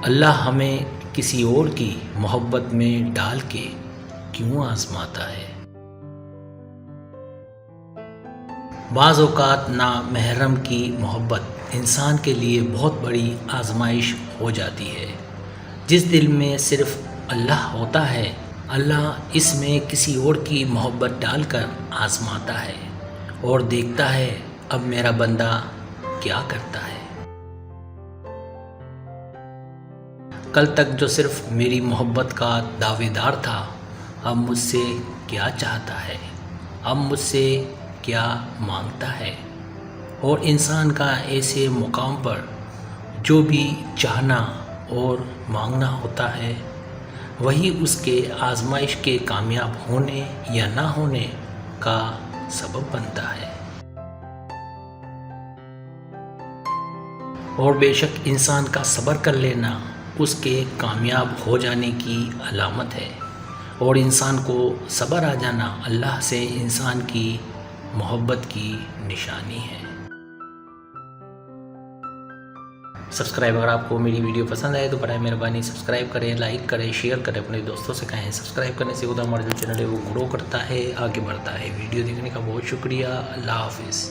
اللہ ہمیں کسی اور کی محبت میں ڈال کے کیوں آزماتا ہے؟ بعض اوقات نامحرم کی محبت انسان کے لیے بہت بڑی آزمائش ہو جاتی ہے۔ جس دل میں صرف اللہ ہوتا ہے، اللہ اس میں کسی اور کی محبت ڈال کر آزماتا ہے اور دیکھتا ہے اب میرا بندہ کیا کرتا ہے۔ کل تک جو صرف میری محبت کا دعوے دار تھا، اب مجھ سے کیا چاہتا ہے، اب مجھ سے کیا مانگتا ہے۔ اور انسان کا ایسے مقام پر جو بھی چاہنا اور مانگنا ہوتا ہے، وہی اس کے آزمائش کے کامیاب ہونے یا نہ ہونے کا سبب بنتا ہے۔ اور بے شک انسان کا صبر کر لینا اس کے کامیاب ہو جانے کی علامت ہے، اور انسان کو صبر آ جانا اللہ سے انسان کی محبت کی نشانی ہے۔ سبسکرائب، اگر آپ کو میری ویڈیو پسند آئے تو برائے مہربانی سبسکرائب کریں، لائک کریں، شیئر کریں، اپنے دوستوں سے کہیں۔ سبسکرائب کرنے سے خود ہمارا جو چینل ہے وہ گرو کرتا ہے، آگے بڑھتا ہے۔ ویڈیو دیکھنے کا بہت شکریہ۔ اللہ حافظ۔